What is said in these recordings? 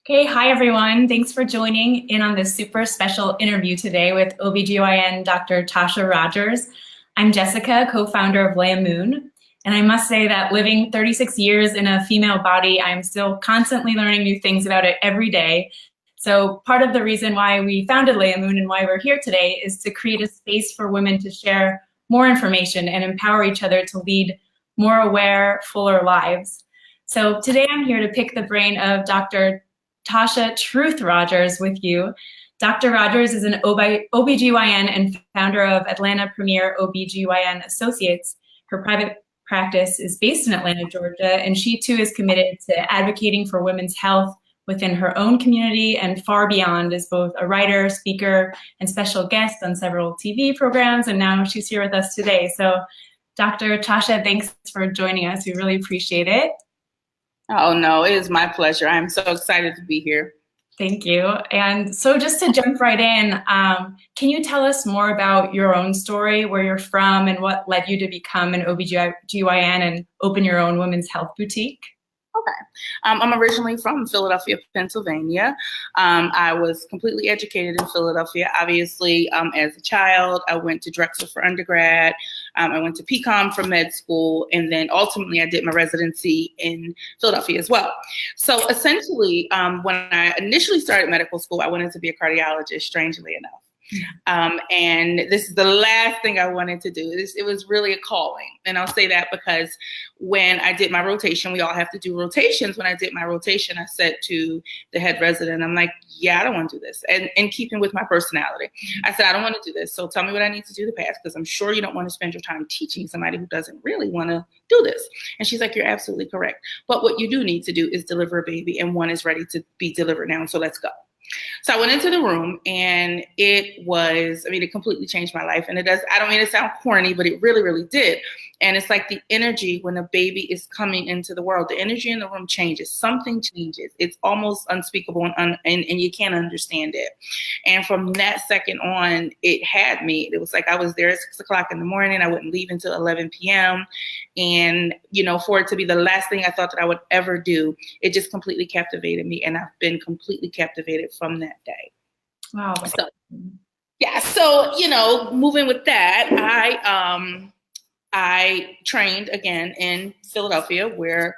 Okay, hi everyone. Thanks for joining in on this super special interview today with OBGYN Dr. Tosha Rogers. I'm Jessica, co-founder of Leah Moon, and I must say that living 36 years in a female body, I'm still constantly learning new things about it every day. So part of the reason why we founded Leah Moon and why we're here today is to create a space for women to share more information and empower each other to lead more aware, fuller lives. So today I'm here to pick the brain of Dr. Tosha Truth Rogers with you. Dr. Rogers is an OBGYN and founder of Atlanta Premier OBGYN Associates. Her private practice is based in Atlanta, Georgia, and she too is committed to advocating for women's health within her own community and far beyond as both a writer, speaker, and special guest on several TV programs, and now she's here with us today. So Dr. Tosha, thanks for joining us. We really appreciate it. Oh, no, it is my pleasure. I'm so excited to be here. Thank you. And so just to jump right in, can you tell us more about your own story, where you're from, and what led you to become an OBGYN and open your own women's health boutique? Okay. I'm originally from Philadelphia, Pennsylvania. I was completely educated in Philadelphia. Obviously, as a child, I went to Drexel for undergrad. I went to PCOM for med school. And then ultimately, I did my residency in Philadelphia as well. So essentially, when I initially started medical school, I wanted to be a cardiologist, strangely enough. And this is the last thing I wanted to do. It was really a calling. And I'll say that because when I did my rotation, we all have to do rotations. When I did my rotation, I said to the head resident, I'm like, yeah, I don't want to do this. And in keeping with my personality, I said, I don't want to do this. So tell me what I need to do to pass, because I'm sure you don't want to spend your time teaching somebody who doesn't really want to do this. And she's like, you're absolutely correct. But what you do need to do is deliver a baby, and one is ready to be delivered now. So let's go. So I went into the room, and it completely changed my life. And I don't mean to sound corny, but it really, really did. And it's like the energy when a baby is coming into the world, the energy in the room changes. Something changes. It's almost unspeakable, and you can't understand it. And from that second on, it had me. It was like I was there at 6 o'clock in the morning. I wouldn't leave until 11 p.m. And, for it to be the last thing I thought that I would ever do, it just completely captivated me. And I've been completely captivated from that day. Wow. So, yeah. So, moving with that, I trained again in Philadelphia, where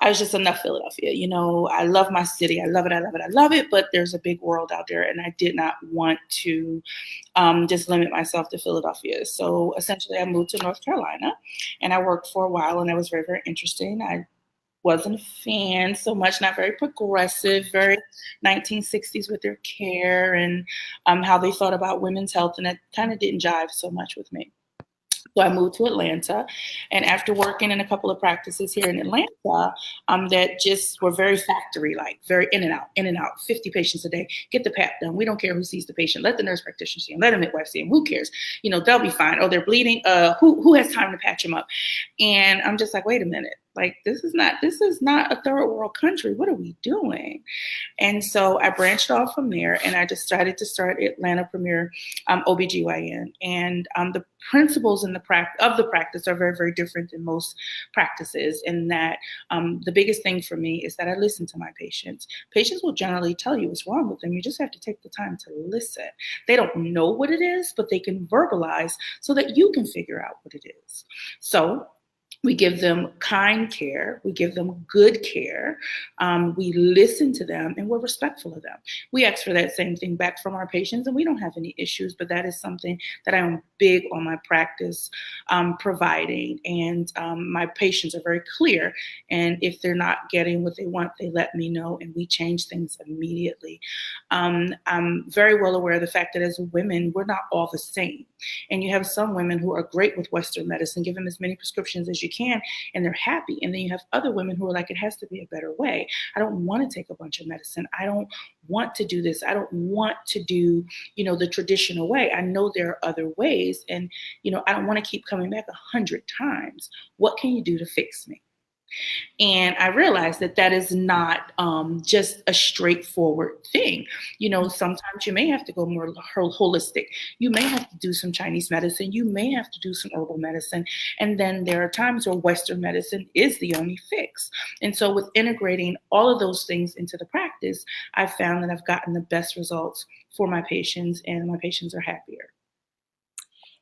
I was just enough Philadelphia. I love my city. I love it. I love it. I love it. But there's a big world out there, and I did not want to just limit myself to Philadelphia. So essentially, I moved to North Carolina, and I worked for a while, and that was very, very interesting. I wasn't a fan so much, not very progressive, very 1960s with their care and how they thought about women's health, and that kind of didn't jive so much with me. So I moved to Atlanta, and after working in a couple of practices here in Atlanta that just were very factory-like, very in and out, 50 patients a day, get the pap done. We don't care who sees the patient. Let the nurse practitioner see him. Let the midwife see him. Who cares? They'll be fine. Oh, they're bleeding. Who has time to patch them up? And I'm just like, wait a minute. Like, this is not a third world country. What are we doing? And so I branched off from there, and I decided to start Atlanta Premier OBGYN. And the principles of the practice are very, very different than most practices, in that the biggest thing for me is that I listen to my patients. Patients will generally tell you what's wrong with them. You just have to take the time to listen. They don't know what it is, but they can verbalize so that you can figure out what it is. So we give them kind care. We give them good care. We listen to them, and we're respectful of them. We ask for that same thing back from our patients, and we don't have any issues, but that is something that I am big on my practice providing. And my patients are very clear. And if they're not getting what they want, they let me know, and we change things immediately. I'm very well aware of the fact that as women, we're not all the same. And you have some women who are great with Western medicine, give them as many prescriptions as you can, and they're happy. And then you have other women who are like, it has to be a better way. I don't want to take a bunch of medicine. I don't want to do this. I don't want to do, the traditional way. I know there are other ways, and, I don't want to keep coming back 100 times. What can you do to fix me? And I realized that that is not just a straightforward thing. You know, sometimes you may have to go more holistic. You may have to do some Chinese medicine. You may have to do some herbal medicine. And then there are times where Western medicine is the only fix. And so with integrating all of those things into the practice, I've found that I've gotten the best results for my patients, and my patients are happier.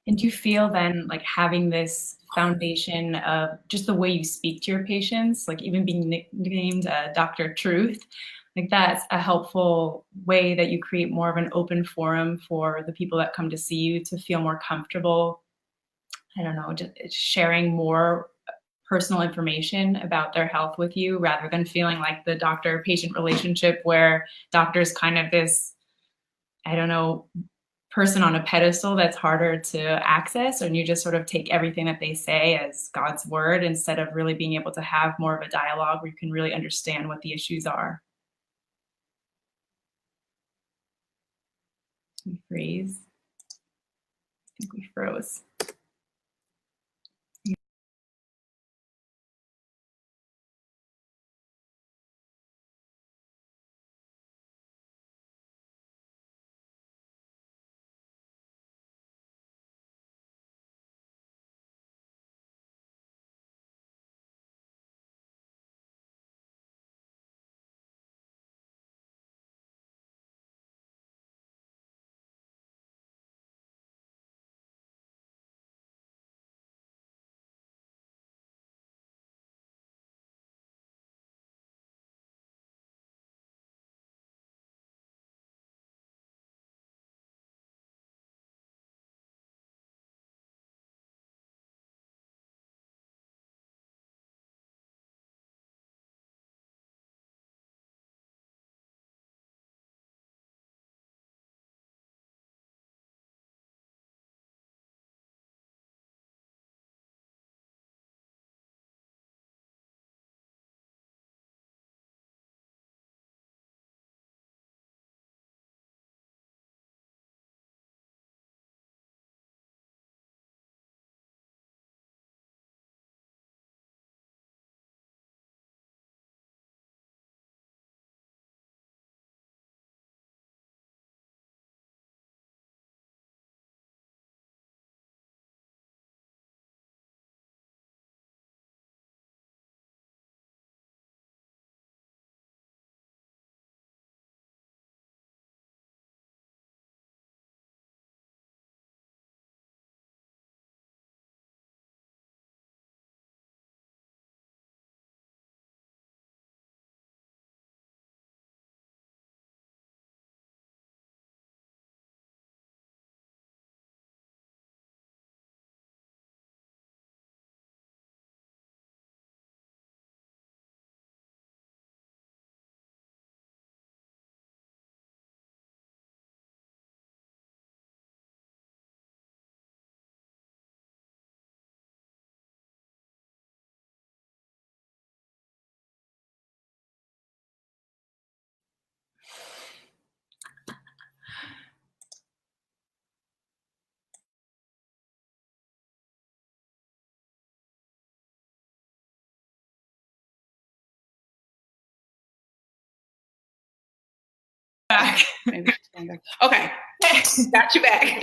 And do you feel then like having this foundation of just the way you speak to your patients, like even being nicknamed Dr. Truth, like that's a helpful way that you create more of an open forum for the people that come to see you to feel more comfortable, I don't know, just sharing more personal information about their health with you rather than feeling like the doctor-patient relationship where doctor's kind of this, I don't know, person on a pedestal that's harder to access, and you just sort of take everything that they say as God's word instead of really being able to have more of a dialogue where you can really understand what the issues are. We freeze. I think we froze. Back. Maybe she's going back. Okay, got you back.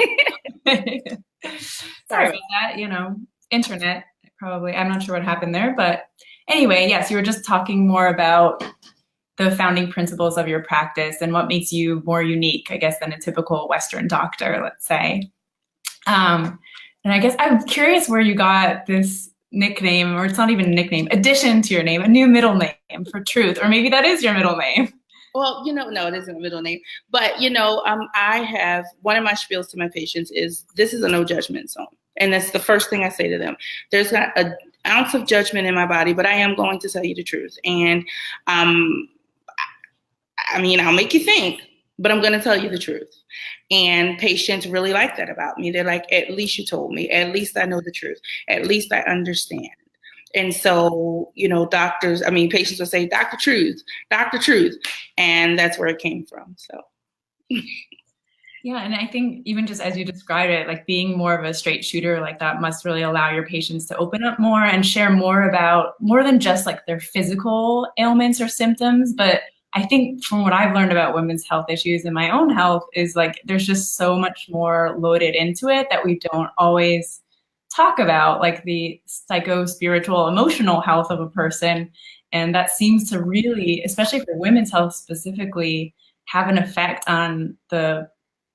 Sorry about that, you know, internet probably, I'm not sure what happened there, but anyway, yes, you were just talking more about the founding principles of your practice and what makes you more unique, I guess, than a typical Western doctor, let's say. And I guess I'm curious where you got this nickname, or it's not even a nickname, addition to your name, a new middle name for Truth, or maybe that is your middle name. Well, you know, no, it isn't a middle name. But, you know, I have, one of my spiels to my patients is, this is a no judgment zone. And that's the first thing I say to them. There's not an ounce of judgment in my body, but I am going to tell you the truth. And I mean, I'll make you think, but I'm going to tell you the truth. And patients really like that about me. They're like, at least you told me. At least I know the truth. At least I understand. And so, you know, patients will say, Dr. Truth, Dr. Truth. And that's where it came from. So. Yeah, and I think even just as you described it, like being more of a straight shooter like that must really allow your patients to open up more and share more about more than just like their physical ailments or symptoms. But I think from what I've learned about women's health issues and my own health is like there's just so much more loaded into it that we don't always talk about, like the psycho, spiritual, emotional health of a person. And that seems to really, especially for women's health specifically, have an effect on the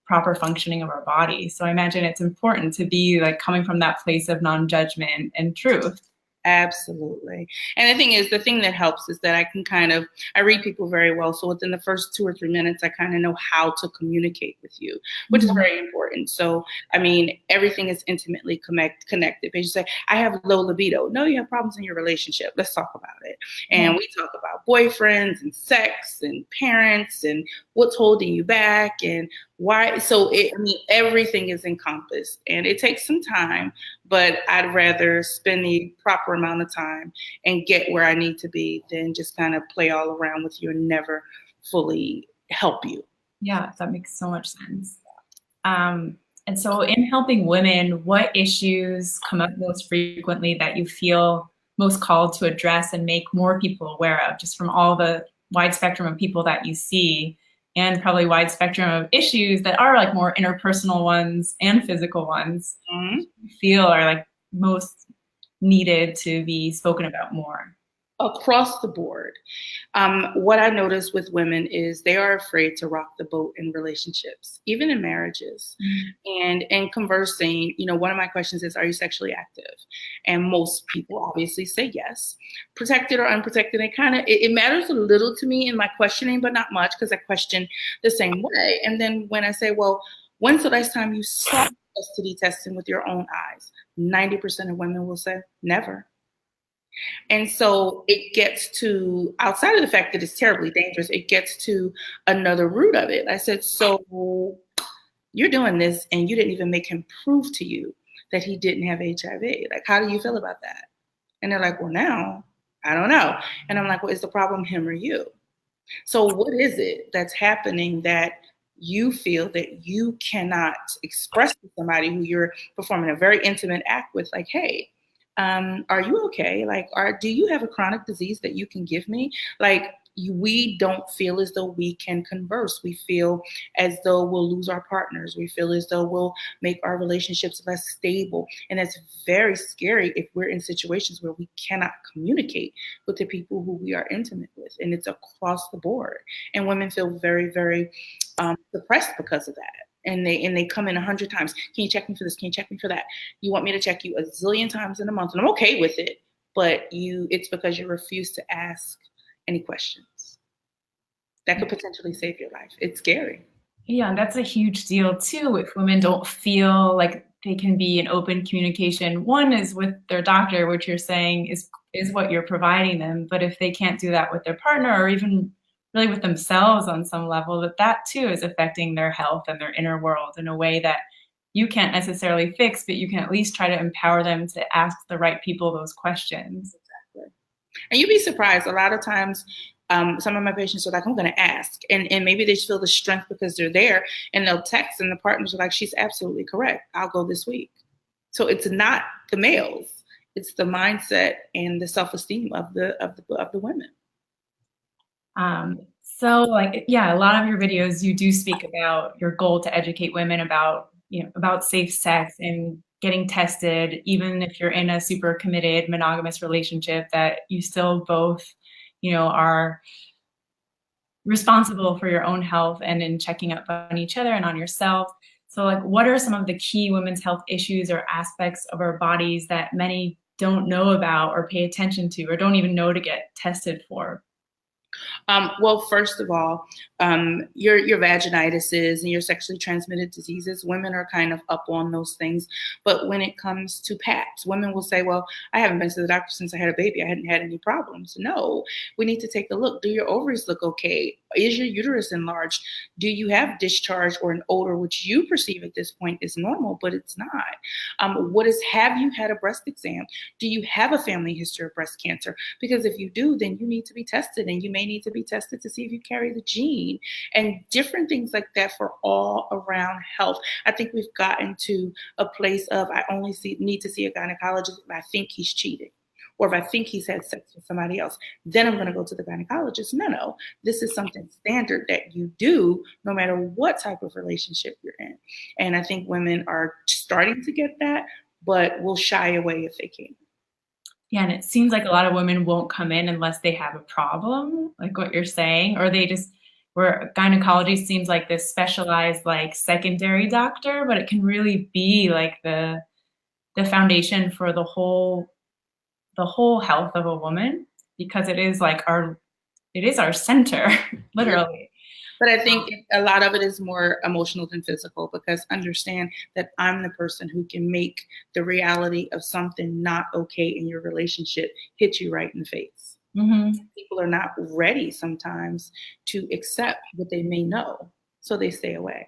proper functioning of our body. So I imagine it's important to be like coming from that place of non-judgment and truth. Absolutely. And the thing is, the thing that helps is that I read people very well. So within the first 2 or 3 minutes, I kind of know how to communicate with you, which is very important. So, I mean, everything is intimately connected. Patients say, I have low libido. No, you have problems in your relationship. Let's talk about it. And we talk about boyfriends and sex and parents and what's holding you back and why. So, everything is encompassed and it takes some time, but I'd rather spend the proper amount of time and get where I need to be than just kind of play all around with you and never fully help you. Yeah, that makes so much sense. And so in helping women, what issues come up most frequently that you feel most called to address and make more people aware of, just from all the wide spectrum of people that you see, and probably wide spectrum of issues that are like more interpersonal ones and physical ones, you feel are like most needed to be spoken about more? Across the board. What I notice with women is they are afraid to rock the boat in relationships, even in marriages. And in conversing, one of my questions is, are you sexually active? And most people obviously say yes. Protected or unprotected, it matters a little to me in my questioning, but not much because I question the same way. And then when I say, well, when's the last time you saw STD testing with your own eyes? 90% of women will say never. And so it gets to, outside of the fact that it's terribly dangerous, it gets to another root of it. I said, so you're doing this and you didn't even make him prove to you that he didn't have HIV. Like, how do you feel about that? And they're like, well, now, I don't know. And I'm like, well, is the problem him or you? So what is it that's happening that you feel that you cannot express to somebody who you're performing a very intimate act with? Like, hey, are you okay? Like, do you have a chronic disease that you can give me? Like, we don't feel as though we can converse. We feel as though we'll lose our partners. We feel as though we'll make our relationships less stable. And it's very scary if we're in situations where we cannot communicate with the people who we are intimate with. And it's across the board. And women feel very, very depressed because of that. And they come in 100 times. Can you check me for this? Can you check me for that? You want me to check you a zillion times in a month, and I'm okay with it. But it's because you refuse to ask any questions that could potentially save your life. It's scary. Yeah, and that's a huge deal too. If women don't feel like they can be in open communication, one is with their doctor, which you're saying is what you're providing them. But if they can't do that with their partner or even really with themselves on some level, that too is affecting their health and their inner world in a way that you can't necessarily fix, but you can at least try to empower them to ask the right people those questions. Exactly. And you'd be surprised. A lot of times, some of my patients are like, I'm going to ask. And maybe they just feel the strength because they're there, and they'll text, and the partners are like, she's absolutely correct. I'll go this week. So it's not the males. It's the mindset and the self-esteem of the women. So like, yeah, a lot of your videos, you do speak about your goal to educate women about, about safe sex and getting tested, even if you're in a super committed monogamous relationship, that you still both, are responsible for your own health and in checking up on each other and on yourself. So like, what are some of the key women's health issues or aspects of our bodies that many don't know about or pay attention to, or don't even know to get tested for? Well, first of all, your vaginitis and your sexually transmitted diseases, women are kind of up on those things. But when it comes to PAPs, women will say, well, I haven't been to the doctor since I had a baby. I hadn't had any problems. No, we need to take a look. Do your ovaries look okay? Is your uterus enlarged? Do you have discharge or an odor, which you perceive at this point is normal, but it's not? Have you had a breast exam? Do you have a family history of breast cancer? Because if you do, then you need to be tested, and you may need to be tested to see if you carry the gene, and different things like that for all around health. I think we've gotten to a place of, I only need to see a gynecologist if I think he's cheating, or if I think he's had sex with somebody else, then I'm going to go to the gynecologist. No, this is something standard that you do no matter what type of relationship you're in. And I think women are starting to get that, but will shy away if they can. Yeah, and it seems like a lot of women won't come in unless they have a problem, like what you're saying, or they just, where gynecology seems like this specialized, like secondary doctor, but it can really be like the foundation for the whole health of a woman, because it is our center, literally. But I think a lot of it is more emotional than physical, because understand that I'm the person who can make the reality of something not okay in your relationship hit you right in the face. Mm-hmm. People are not ready sometimes to accept what they may know, so they stay away.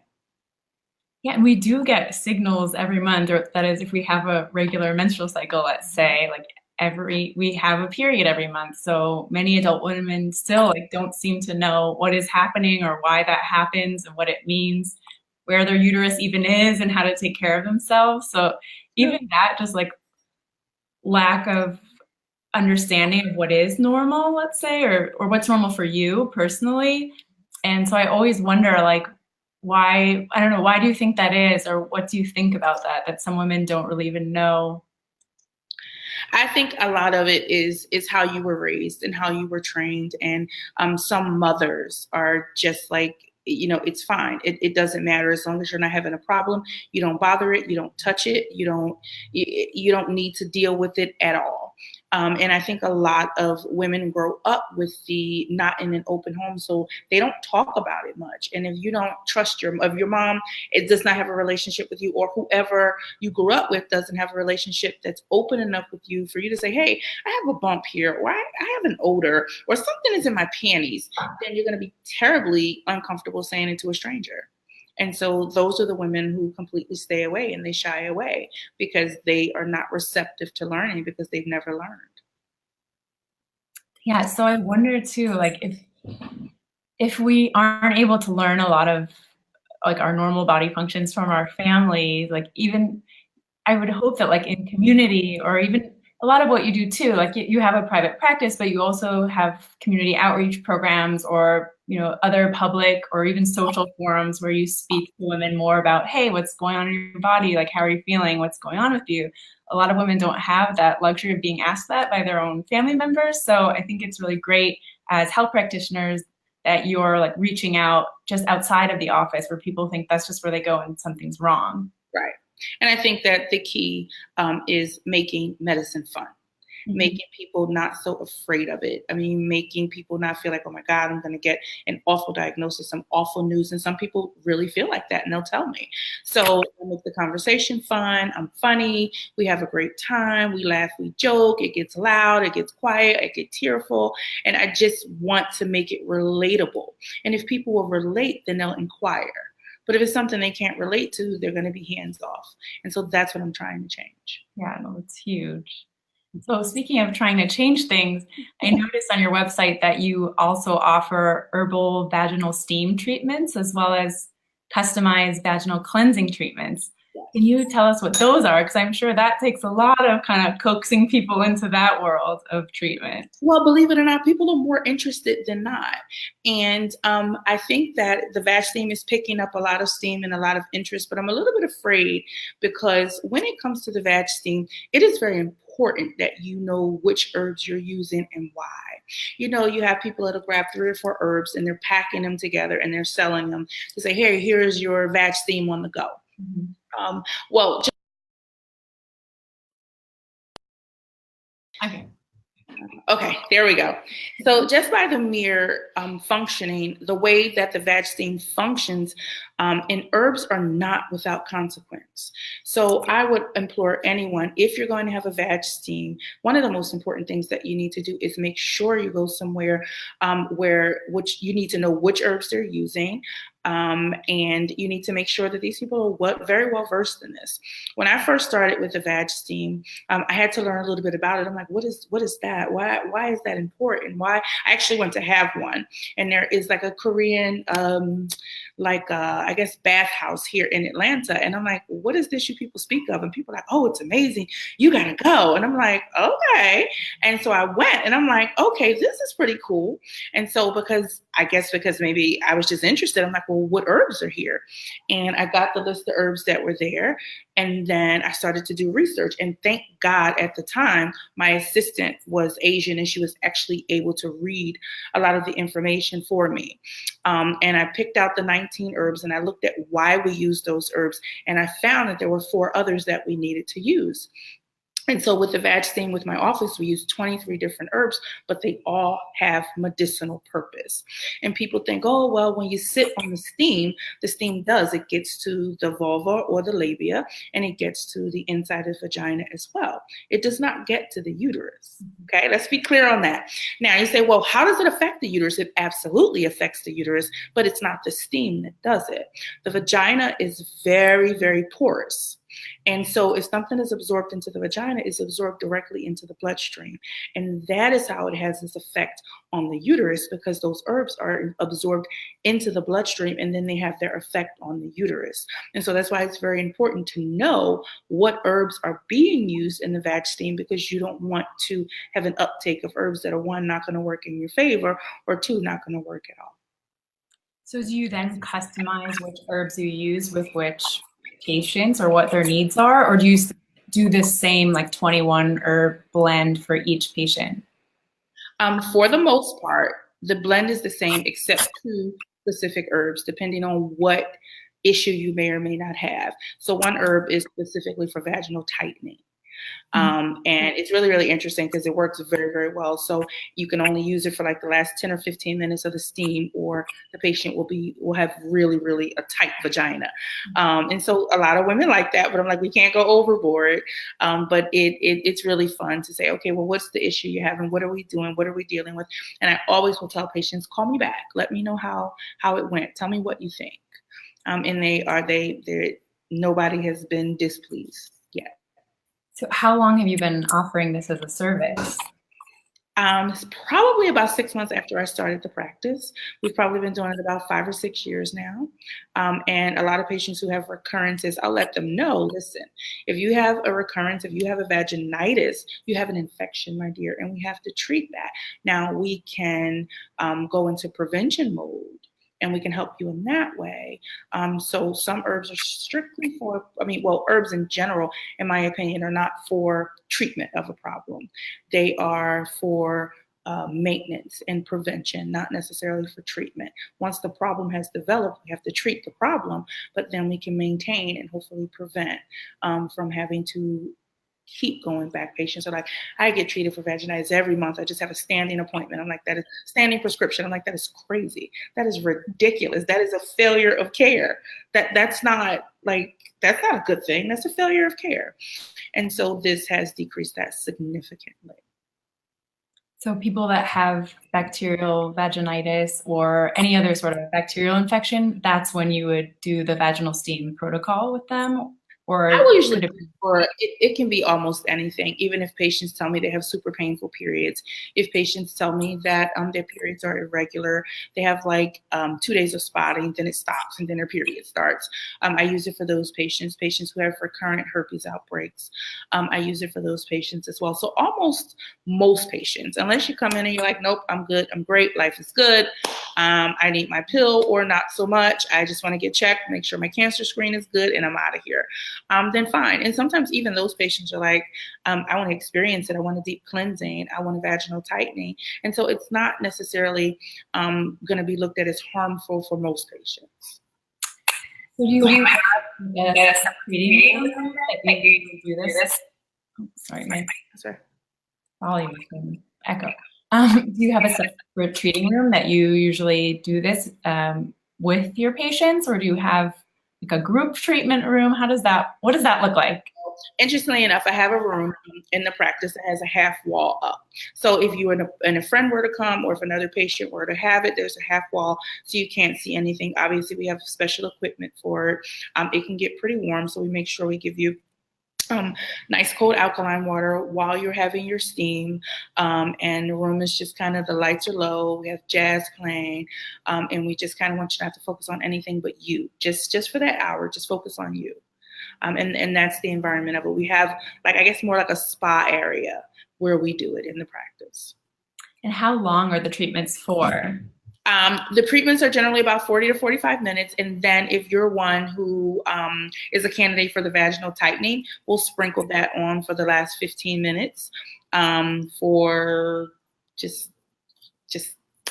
Yeah, and we do get signals every month, or that is if we have a regular menstrual cycle, let's say, like we have a period every month. So many adult women still don't seem to know what is happening or why that happens and what it means, where their uterus even is and how to take care of themselves. So even that, just like lack of understanding of what is normal, let's say, or what's normal for you personally. And so I always wonder, why, I don't know, why do you think that is? Or what do you think about that some women don't really even know? I think a lot of it is how you were raised and how you were trained. And some mothers are just like, it's fine. It doesn't matter as long as you're not having a problem. You don't bother it. You don't touch it. You don't need to deal with it at all. And I think a lot of women grow up with the not in an open home, so they don't talk about it much. And if you don't trust your mom, it does not have a relationship with you, or whoever you grew up with doesn't have a relationship that's open enough with you for you to say, hey, I have a bump here, or I have an odor, or something is in my panties, then you're going to be terribly uncomfortable saying it to a stranger. And so those are the women who completely stay away and they shy away because they are not receptive to learning, because they've never learned. Yeah. So I wonder too, if we aren't able to learn a lot of our normal body functions from our families, even I would hope that in community, or even a lot of what you do too, you have a private practice, but you also have community outreach programs, or other public or even social forums where you speak to women more about, hey, what's going on in your body? How are you feeling? What's going on with you? A lot of women don't have that luxury of being asked that by their own family members. So I think it's really great as health practitioners that you're reaching out just outside of the office, where people think that's just where they go and something's wrong. Right. And I think that the key is making medicine fun. Mm-hmm. Making people not so afraid of it. I mean, making people not feel like, oh my God, I'm going to get an awful diagnosis, some awful news. And some people really feel like that, and they'll tell me. So I make the conversation fun. I'm funny. We have a great time. We laugh, we joke. It gets loud, it gets quiet, it gets tearful. And I just want to make it relatable. And if people will relate, then they'll inquire. But if it's something they can't relate to, they're going to be hands off. And so that's what I'm trying to change. Yeah, no, it's huge. So speaking of trying to change things, I noticed on your website that you also offer herbal vaginal steam treatments, as well as customized vaginal cleansing treatments. Can you tell us what those are? Because I'm sure that takes a lot of kind of coaxing people into that world of treatment. Well, believe it or not, people are more interested than not. And I think that the V-Steamy is picking up a lot of steam and a lot of interest, but I'm a little bit afraid, because when it comes to the V-Steamy, it is very important that you know which herbs you're using and why. You have people that'll grab 3 or 4 herbs and they're packing them together and they're selling them to say, hey, here's your V-Steamy on the go. Mm-hmm. Okay. Okay, there we go. So just by the mere functioning, the way that the vag steam functions in herbs are not without consequence. So I would implore anyone, if you're going to have a vag steam, one of the most important things that you need to do is make sure you go somewhere which you need to know which herbs they're using. And you need to make sure that these people are very well versed in this. When I first started with the vag steam, I had to learn a little bit about it. I'm like, what is that? Why is that important? Why? I actually went to have one, and there is like a Korean, I guess, bathhouse here in Atlanta. And I'm like, what is this you people speak of? And people are like, oh, it's amazing. You gotta go. And I'm like, okay. And so I went, and I'm like, okay, this is pretty cool. And so because maybe I was just interested, I'm like, well, what herbs are here? And I got the list of herbs that were there. And then I started to do research. And thank God at the time, my assistant was Asian, and she was actually able to read a lot of the information for me. And I picked out the 19 herbs, and I looked at why we use those herbs. And I found that there were 4 others that we needed to use. And so with the vag steam with my office, we use 23 different herbs, but they all have medicinal purpose. And people think, oh, well, when you sit on the steam it gets to the vulva or the labia, and it gets to the inside of the vagina as well. It does not get to the uterus. Okay, let's be clear on that. Now you say, well, how does it affect the uterus? It absolutely affects the uterus, but it's not the steam that does it. The vagina is very, very porous. And so if something is absorbed into the vagina, it's absorbed directly into the bloodstream. And that is how it has this effect on the uterus, because those herbs are absorbed into the bloodstream, and then they have their effect on the uterus. And so that's why it's very important to know what herbs are being used in the vag steam, because you don't want to have an uptake of herbs that are, 1, not going to work in your favor, or 2, not going to work at all. So do you then customize which herbs you use with which patients, or what their needs are, or do you do the same like 21 herb blend for each patient? For the most part, the blend is the same, except 2 specific herbs, depending on what issue you may or may not have. So one herb is specifically for vaginal tightening. And it's really, really interesting because it works very, very well. So you can only use it for like the last 10 or 15 minutes of the steam, or the patient will have really, really a tight vagina. And so a lot of women like that, but I'm like, we can't go overboard. But it's really fun to say, okay, well, what's the issue you're having? What are we doing? What are we dealing with? And I always will tell patients, call me back. Let me know how it went. Tell me what you think. And nobody has been displeased yet. So how long have you been offering this as a service? It's probably about 6 months after I started the practice. We've probably been doing it about 5 or 6 years now. And a lot of patients who have recurrences, I'll let them know, listen, if you have a recurrence, if you have a vaginitis, you have an infection, my dear, and we have to treat that. Now we can go into prevention mode, and we can help you in that way. So some herbs are strictly herbs in general, in my opinion, are not for treatment of a problem. They are for maintenance and prevention, not necessarily for treatment. Once the problem has developed, we have to treat the problem, but then we can maintain and hopefully prevent from having to keep going back. Patients are like, I get treated for vaginitis every month. I just have a standing appointment. I'm like, that is standing prescription. I'm like, that is crazy. That is ridiculous. That is a failure of care. That's not a good thing. That's a failure of care. And so this has decreased that significantly. So people that have bacterial vaginitis or any other sort of bacterial infection, that's when you would do the vaginal steam protocol with them? Or I will usually it can be almost anything, even if patients tell me they have super painful periods. If patients tell me that their periods are irregular, they have 2 days of spotting, then it stops, and then their period starts. I use it for those patients who have recurrent herpes outbreaks. I use it for those patients as well. So almost most patients, unless you come in and you're like, nope, I'm good, I'm great, life is good, I need my pill, or not so much, I just want to get checked, make sure my cancer screen is good, and I'm out of here. Then fine. And sometimes even those patients are like, I want to experience it. I want a deep cleansing. I want a vaginal tightening. And so it's not necessarily going to be looked at as harmful for most patients. So do you have a reading room that you do this? Oh, sorry, my volume is going. Echo. Do you have a separate treating room that you usually do this with your patients, or do you have like a group treatment room? What does that look like? Interestingly enough, I have a room in the practice that has a half wall up. So if you and a friend were to come, or if another patient were to have it, there's a half wall, so you can't see anything. Obviously, we have special equipment for it. It can get pretty warm, so we make sure we give you nice cold alkaline water while you're having your steam. And the room is just kind of, the lights are low. We have jazz playing. And we just kind of want you not to focus on anything but you. Just for that hour, just focus on you. And that's the environment of it. We have, like, I guess more like a spa area where we do it in the practice. And how long are the treatments for? The treatments are generally about 40 to 45 minutes. And then if you're one who is a candidate for the vaginal tightening, we'll sprinkle that on for the last 15 minutes for just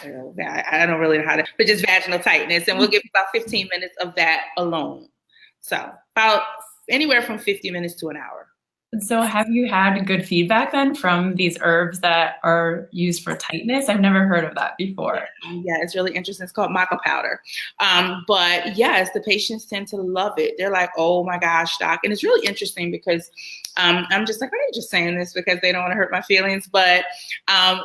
I don't really know how to, but just vaginal tightness. And we'll give you about 15 minutes of that alone. So about anywhere from 50 minutes to an hour. So have you had good feedback then from these herbs that are used for tightness? I've never heard of that before. Yeah, it's really interesting. It's called maca powder. But yes, the patients tend to love it. They're like, oh my gosh, doc. And it's really interesting because I'm just like, are you just saying this because they don't want to hurt my feelings? But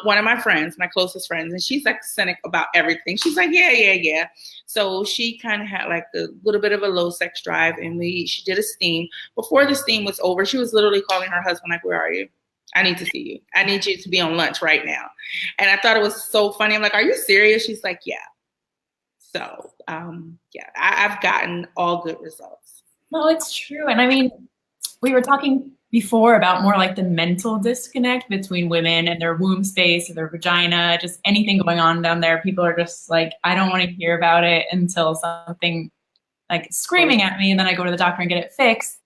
one of my friends, my closest friends, and she's like cynic about everything. She's like, yeah. So she kind of had like a little bit of a low sex drive, and she did a steam. Before the steam was over, she was literally calling her husband like, where are you? I need to see you. I need you to be on lunch right now. And I thought it was so funny. I'm like, are you serious? She's like, yeah. So I've gotten all good results. No, it's true. And I mean, we were talking before about more like the mental disconnect between women and their womb space or their vagina, just anything going on down there. People are just like, I don't want to hear about it until something like screaming at me, and then I go to the doctor and get it fixed.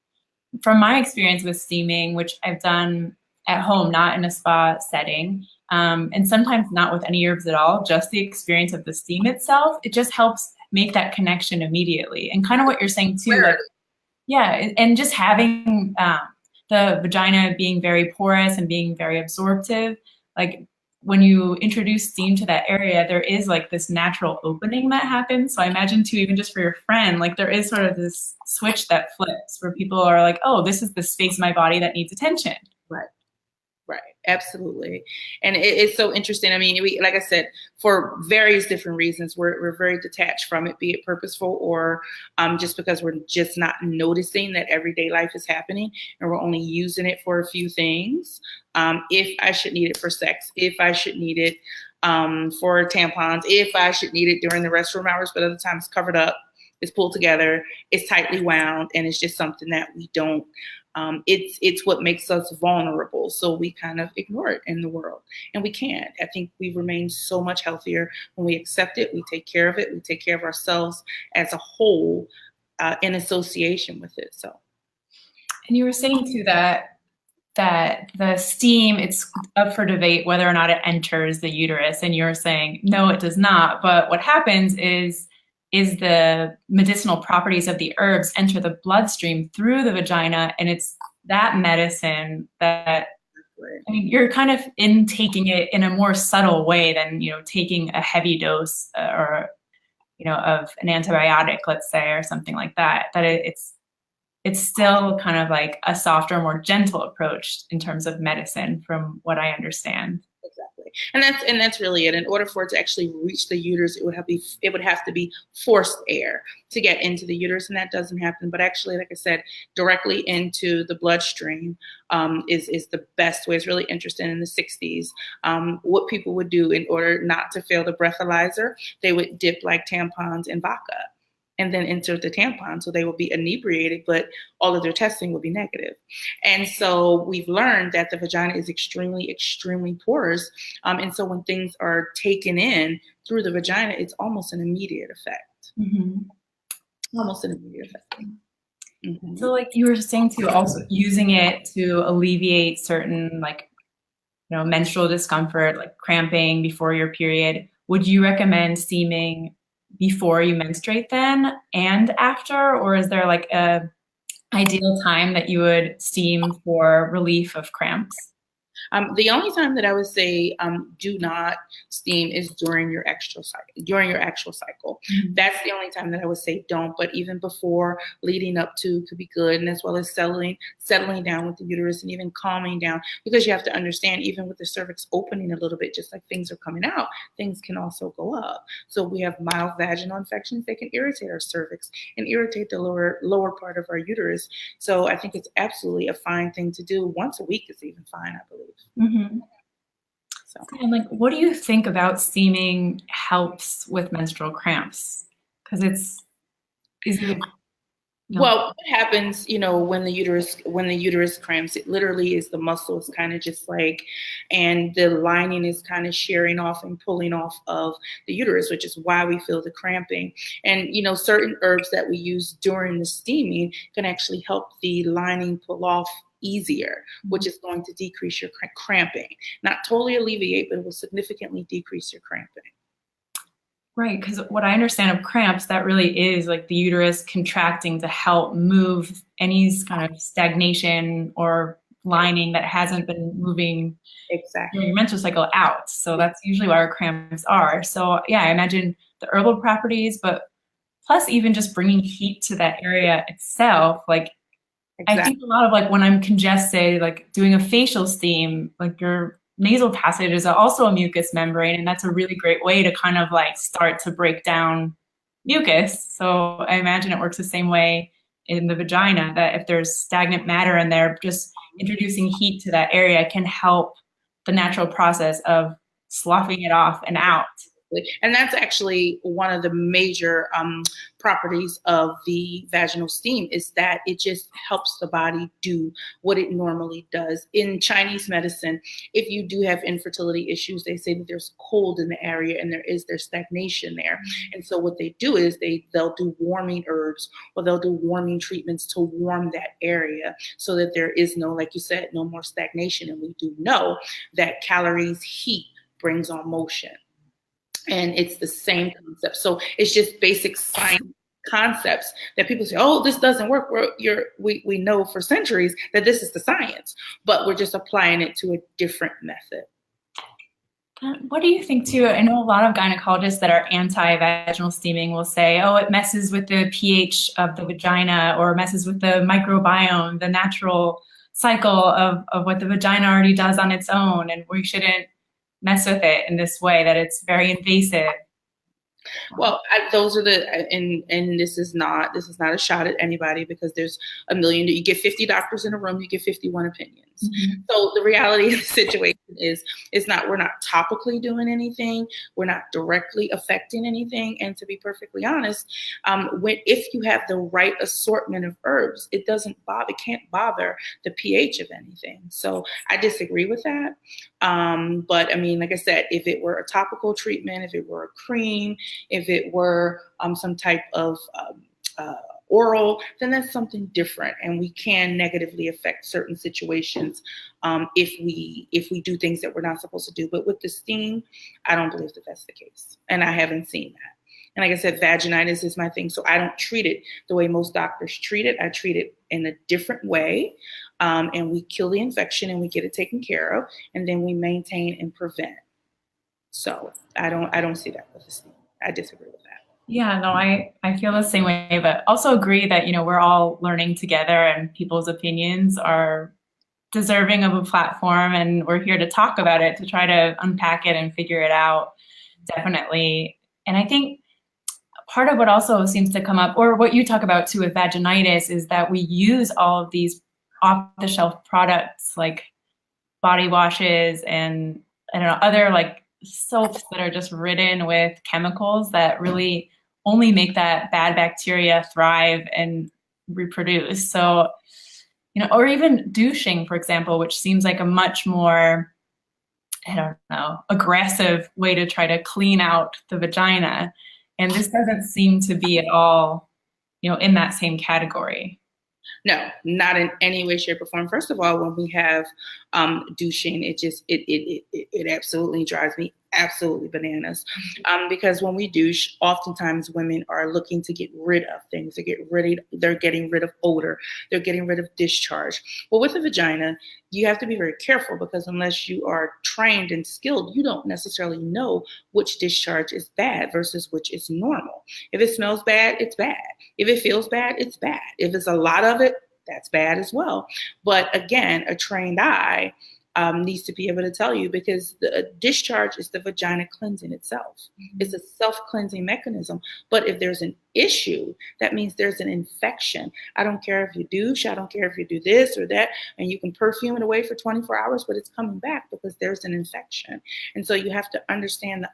From my experience with steaming, which I've done at home, not in a spa setting, and sometimes not with any herbs at all, just the experience of the steam itself, it just helps make that connection immediately. And kind of what you're saying too, like, yeah, and just having the vagina being very porous and being very absorptive, like when you introduce steam to that area, there is like this natural opening that happens. So I imagine too, even just for your friend, like there is sort of this switch that flips where people are like, oh, this is the space in my body that needs attention. Right. Absolutely. And it's so interesting. I mean, like I said, for various different reasons, we're very detached from it, be it purposeful or just because we're just not noticing that everyday life is happening and we're only using it for a few things. If I should need it for sex, if I should need it for tampons, if I should need it during the restroom hours, but other times covered up, it's pulled together, it's tightly wound, and it's just something that we don't, it's what makes us vulnerable. So we kind of ignore it in the world, and we can't. I think we remain so much healthier when we accept it, we take care of it, we take care of ourselves as a whole in association with it. So. And you were saying too that the steam, it's up for debate whether or not it enters the uterus. And you're saying, no, it does not. But what happens is the medicinal properties of the herbs enter the bloodstream through the vagina. And it's that medicine that, I mean, you're kind of intaking it in a more subtle way than, taking a heavy dose or, of an antibiotic, let's say, or something like that, it's still kind of like a softer, more gentle approach in terms of medicine, from what I understand. Exactly, and that's really it. In order for it to actually reach the uterus, it would have to be forced air to get into the uterus, and that doesn't happen. But actually, like I said, directly into the bloodstream is the best way. It's really interesting. In the 60s, what people would do in order not to fail the breathalyzer, they would dip like tampons in vodka and then insert the tampon. So they will be inebriated, but all of their testing will be negative. And so we've learned that the vagina is extremely, extremely porous. And so when things are taken in through the vagina, it's almost an immediate effect. Mm-hmm. Almost an immediate effect. Mm-hmm. So like you were saying too, also using it to alleviate certain menstrual discomfort, like cramping before your period. Would you recommend steaming before you menstruate then and after, or is there like a ideal time that you would steam for relief of cramps? The only time that I would say do not steam is during your actual cycle. Mm-hmm. That's the only time that I would say don't. But even before, leading up to, could be good, and as well as settling down with the uterus and even calming down, because you have to understand, even with the cervix opening a little bit, just like things are coming out, things can also go up. So we have mild vaginal infections that can irritate our cervix and irritate the lower part of our uterus. So I think it's absolutely a fine thing to do. Once a week is even fine, I believe. Mm-hmm. So. And like, what do you think about steaming helps with menstrual cramps? Because well, what happens, when the uterus cramps, it literally is the muscles kind of just like, and the lining is kind of shearing off and pulling off of the uterus, which is why we feel the cramping. And, certain herbs that we use during the steaming can actually help the lining pull off easier, which is going to decrease your cramping. Not totally alleviate, but it will significantly decrease your cramping. Right, because what I understand of cramps, that really is like the uterus contracting to help move any kind of stagnation or lining that hasn't been moving exactly during your menstrual cycle out. So that's usually why our cramps are. So yeah, I imagine the herbal properties, but plus even just bringing heat to that area itself. Like exactly. I think a lot of like when I'm congested, like doing a facial steam, like your nasal passage is also a mucous membrane, and that's a really great way to kind of like start to break down mucus. So I imagine it works the same way in the vagina, that if there's stagnant matter in there, just introducing heat to that area can help the natural process of sloughing it off and out. And that's actually one of the major properties of the vaginal steam, is that it just helps the body do what it normally does. In Chinese medicine, if you do have infertility issues, they say that there's cold in the area and there's stagnation there. And so what they do is they'll do warming herbs, or they'll do warming treatments to warm that area so that there is no, like you said, no more stagnation. And we do know that calories, heat brings on motion. And it's the same concept. So it's just basic science concepts that people say, oh, this doesn't work. We know for centuries that this is the science, but we're just applying it to a different method. What do you think too? I know a lot of gynecologists that are anti-vaginal steaming will say, oh, it messes with the pH of the vagina, or messes with the microbiome, the natural cycle of what the vagina already does on its own, and we shouldn't mess with it in this way, that it's very invasive. Well, those are and this is not a shot at anybody, because there's a million. You get 50 doctors in a room, you get 51 opinions. Mm-hmm. So the reality of the situation is we're not topically doing anything, we're not directly affecting anything. And to be perfectly honest, if you have the right assortment of herbs, it can't bother the pH of anything. So I disagree with that. But I mean, like I said, if it were a topical treatment, if it were a cream, if it were some type of oral, then that's something different, and we can negatively affect certain situations if we do things that we're not supposed to do. But with the steam, I don't believe that that's the case, and I haven't seen that. And like I said, vaginitis is my thing, so I don't treat it the way most doctors treat it. I treat it in a different way, and we kill the infection and we get it taken care of, and then we maintain and prevent. So I don't see that with the steam. I disagree with that. Yeah, no, I feel the same way, but also agree that, we're all learning together, and people's opinions are deserving of a platform, and we're here to talk about it, to try to unpack it and figure it out. Definitely. And I think part of what also seems to come up, or what you talk about too with vaginitis, is that we use all of these off-the-shelf products like body washes and other like soaps that are just ridden with chemicals that really only make that bad bacteria thrive and reproduce. So, or even douching, for example, which seems like a much more, aggressive way to try to clean out the vagina. And this doesn't seem to be at all, in that same category. No, not in any way, shape, or form. First of all, when we have douching. It absolutely drives me absolutely bananas. Because when we douche, oftentimes women are looking to get rid of things. They're getting rid of odor. They're getting rid of discharge. Well, with a vagina, you have to be very careful because unless you are trained and skilled, you don't necessarily know which discharge is bad versus which is normal. If it smells bad, it's bad. If it feels bad, it's bad. If it's a lot of it, that's bad as well. But again, a trained eye needs to be able to tell you because the discharge is the vagina cleansing itself. Mm-hmm. It's a self-cleansing mechanism. But if there's an issue, that means there's an infection. I don't care if you douche, I don't care if you do this or that, and you can perfume it away for 24 hours, but it's coming back because there's an infection. And so you have to understand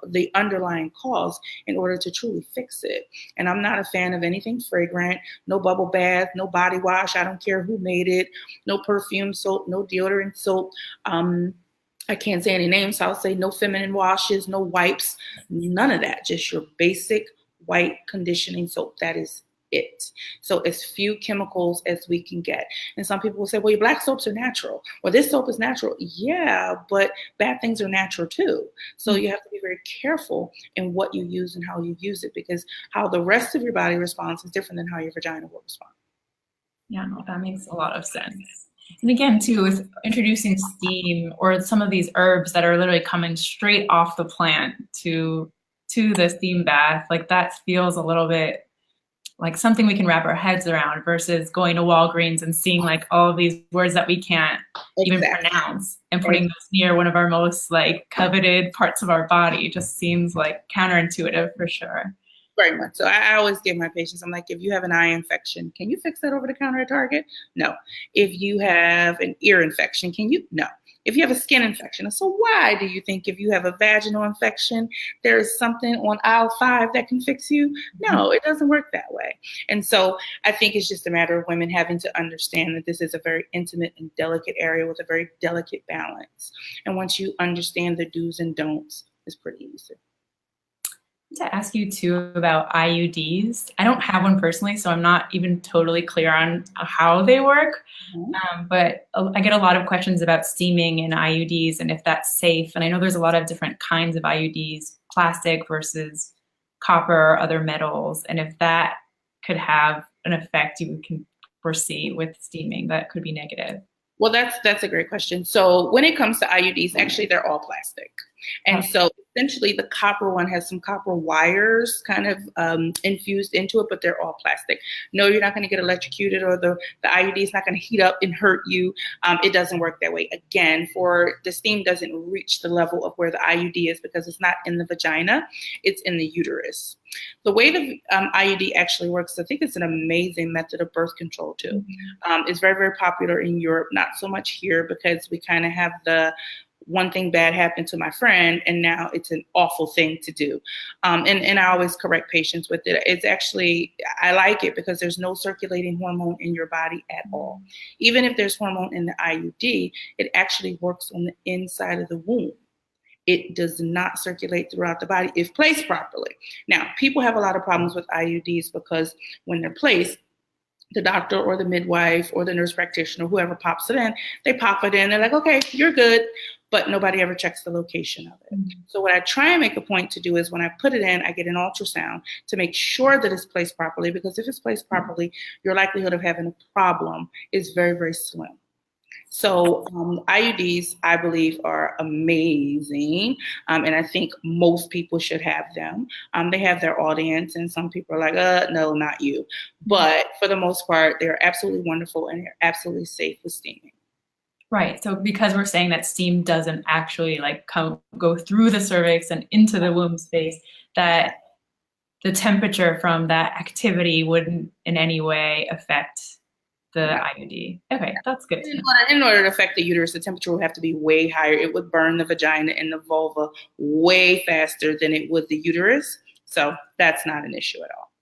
the underlying cause in order to truly fix it. And I'm not a fan of anything fragrant, no bubble bath, no body wash. I don't care who made it, no perfume soap, no deodorant soap. I can't say any names, so I'll say no feminine washes, no wipes, none of that. Just your basic white conditioning soap. That is it. So as few chemicals as we can get. And some people will say, well, your black soaps are natural. Well, this soap is natural. Yeah, but bad things are natural too. So you have to be very careful in what you use and how you use it because how the rest of your body responds is different than how your vagina will respond. Yeah, no, that makes a lot of sense. And again, too, with introducing steam or some of these herbs that are literally coming straight off the plant to the steam bath, like that feels a little bit like something we can wrap our heads around versus going to Walgreens and seeing like all of these words that we can't even pronounce and putting those near one of our most like coveted parts of our body just seems like counterintuitive for sure. Very much. So I always give my patients, I'm like, if you have an eye infection, can you fix that over the counter at Target? No. If you have an ear infection, can you? No. If you have a skin infection, so why do you think if you have a vaginal infection, there's something on aisle 5 that can fix you? No, it doesn't work that way. And so I think it's just a matter of women having to understand that this is a very intimate and delicate area with a very delicate balance. And once you understand the do's and don'ts, it's pretty easy. To ask you too about IUDs. I don't have one personally, so I'm not even totally clear on how they work. But I get a lot of questions about steaming and IUDs and if that's safe. And I know there's a lot of different kinds of IUDs, plastic versus copper or other metals. And if that could have an effect you can foresee with steaming that could be negative. Well, that's a great question. So when it comes to IUDs, actually, they're all plastic. And so essentially the copper one has some copper wires kind of infused into it, but they're all plastic. No, you're not going to get electrocuted or the IUD is not going to heat up and hurt you. It doesn't work that way. Again, for the steam doesn't reach the level of where the IUD is because it's not in the vagina, it's in the uterus. The way the IUD actually works, I think it's an amazing method of birth control too. It's very, very popular in Europe, not so much here because we kind of have the one thing bad happened to my friend and now it's an awful thing to do. And I always correct patients with it. It's actually, I like it because there's no circulating hormone in your body at all. Even if there's hormone in the IUD, it actually works on the inside of the womb. It does not circulate throughout the body if placed properly. Now, people have a lot of problems with IUDs because when they're placed, the doctor or the midwife or the nurse practitioner, whoever pops it in, they pop it in. They're like, okay, you're good. But nobody ever checks the location of it. So what I try and make a point to do is when I put it in, I get an ultrasound to make sure that it's placed properly, because if it's placed properly, your likelihood of having a problem is very, very slim. So IUDs, I believe, are amazing. And I think most people should have them. They have their audience, and some people are like, no, not you. But for the most part, they're absolutely wonderful and they're absolutely safe with steaming. Right. So because we're saying that steam doesn't actually like go through the cervix and into the womb space, that the temperature from that activity wouldn't in any way affect the IUD. Okay, that's good. In order to affect the uterus, the temperature would have to be way higher. It would burn the vagina and the vulva way faster than it would the uterus. So that's not an issue at all.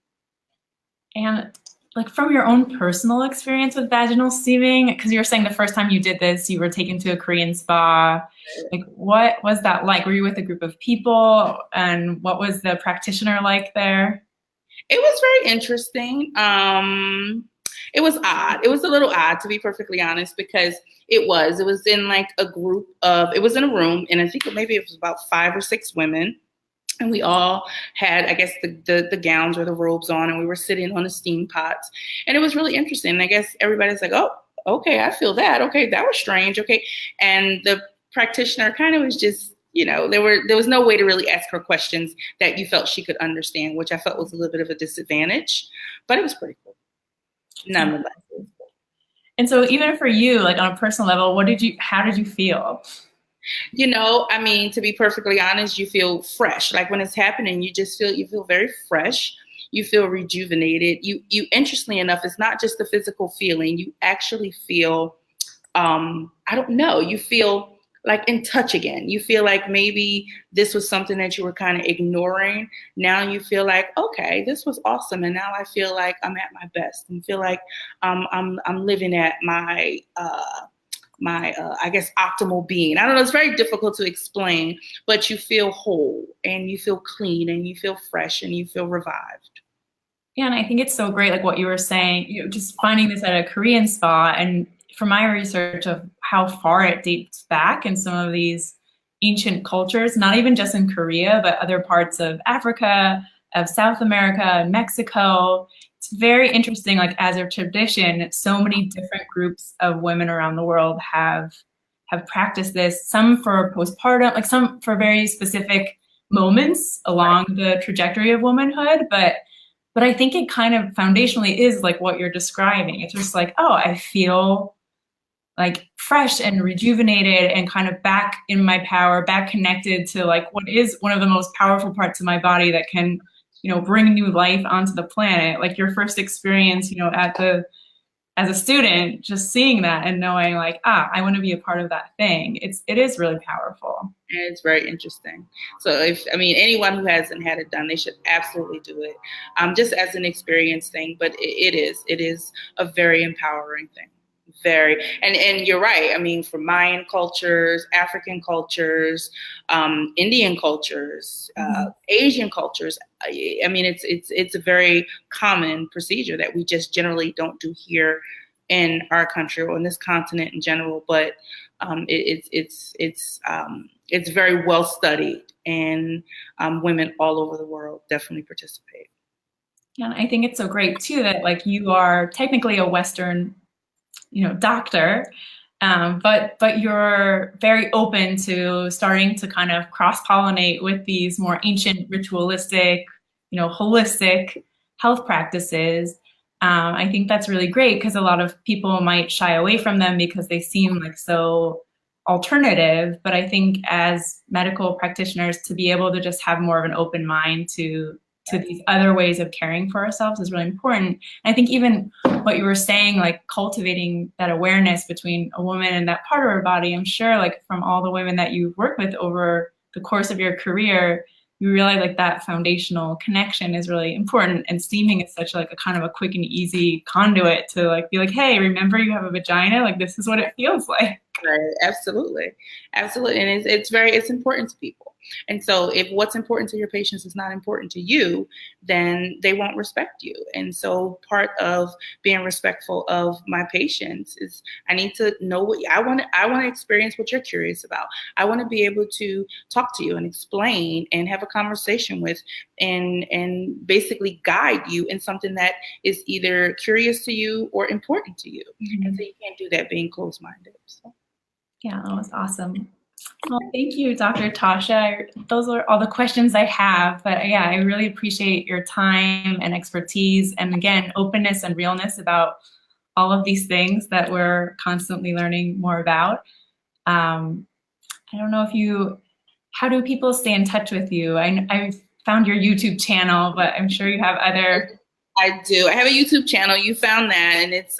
And like from your own personal experience with vaginal steaming, because you were saying the first time you did this, you were taken to a Korean spa. Like, what was that like? Were you with a group of people? And what was the practitioner like there? It was very interesting. It was odd. It was a little odd, to be perfectly honest, because it was in like a group of, it was in a room, and I think maybe it was about 5 or 6 women. And we all had, I guess, the gowns or the robes on, and we were sitting on the steam pots. And it was really interesting. And I guess everybody's like, oh, okay, I feel that. Okay, that was strange. Okay. And the practitioner kind of was just, there was no way to really ask her questions that you felt she could understand, which I felt was a little bit of a disadvantage. But it was pretty cool. Nonetheless. And so even for you, like on a personal level, how did you feel? To be perfectly honest, you feel fresh. Like when it's happening, you feel very fresh. You feel rejuvenated. You interestingly enough, it's not just the physical feeling. You actually feel, you feel like in touch again. You feel like maybe this was something that you were kind of ignoring. Now you feel like, okay, this was awesome. And now I feel like I'm at my best and feel like I'm living at my, I guess, optimal being. I don't know, it's very difficult to explain, but you feel whole and you feel clean and you feel fresh and you feel revived. Yeah, and I think it's so great, like what you were saying, just finding this at a Korean spa, and from my research of how far it dates back in some of these ancient cultures, not even just in Korea, but other parts of Africa, of South America, and Mexico. It's very interesting, like as a tradition, so many different groups of women around the world have practiced this, some for postpartum, like some for very specific moments along the trajectory of womanhood, but I think it kind of foundationally is like what you're describing. It's just like, oh, I feel like fresh and rejuvenated and kind of back in my power, back connected to like what is one of the most powerful parts of my body that can, bring new life onto the planet. Like your first experience, as a student, just seeing that and knowing like, I want to be a part of that thing. It is really powerful. It's very interesting. So anyone who hasn't had it done, they should absolutely do it. Just as an experience thing, but it is a very empowering thing. Very, and you're right. From Mayan cultures, African cultures, Indian cultures, Asian cultures. It's a very common procedure that we just generally don't do here in our country or in this continent in general. But it's very well studied, and women all over the world definitely participate. And I think it's so great too that like you are technically a Western doctor, but you're very open to starting to kind of cross-pollinate with these more ancient, ritualistic, holistic health practices. I think that's really great because a lot of people might shy away from them because they seem like so alternative. But I think as medical practitioners, to be able to just have more of an open mind to these other ways of caring for ourselves is really important. And I think even what you were saying, like cultivating that awareness between a woman and that part of her body, I'm sure like from all the women that you've worked with over the course of your career, you realize like that foundational connection is really important. And steaming is such like a kind of a quick and easy conduit to like be like, hey, remember you have a vagina? Like this is what it feels like. Right. Absolutely. Absolutely. And it's important to people. And so if what's important to your patients is not important to you, then they won't respect you. And so part of being respectful of my patients is I need to know what I want to experience what you're curious about. I want to be able to talk to you and explain and have a conversation with and basically guide you in something that is either curious to you or important to you. Mm-hmm. And so you can't do that being closed-minded. So. Yeah, that was awesome. Well, thank you, Dr. Tosha. Those are all the questions I have, but yeah, I really appreciate your time and expertise and again, openness and realness about all of these things that we're constantly learning more about. I don't know how do people stay in touch with you? I found your YouTube channel, but I'm sure you have other. I do. I have a YouTube channel. You found that, and it's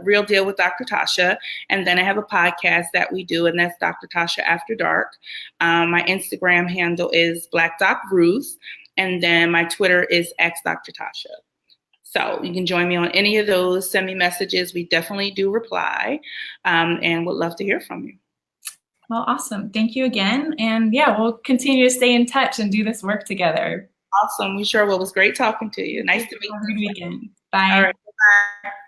Real Deal with Dr. Tosha. And then I have a podcast that we do, and that's Dr. Tosha After Dark. My Instagram handle is Black Doc Ruth, and then my Twitter is Dr. Tosha. So you can join me on any of those. Send me messages. We definitely do reply, and would love to hear from you. Well, awesome. Thank you again. And yeah, we'll continue to stay in touch and do this work together. Awesome. We sure will. It was great talking to you. Nice to meet you. Have a good weekend. Bye. All right. are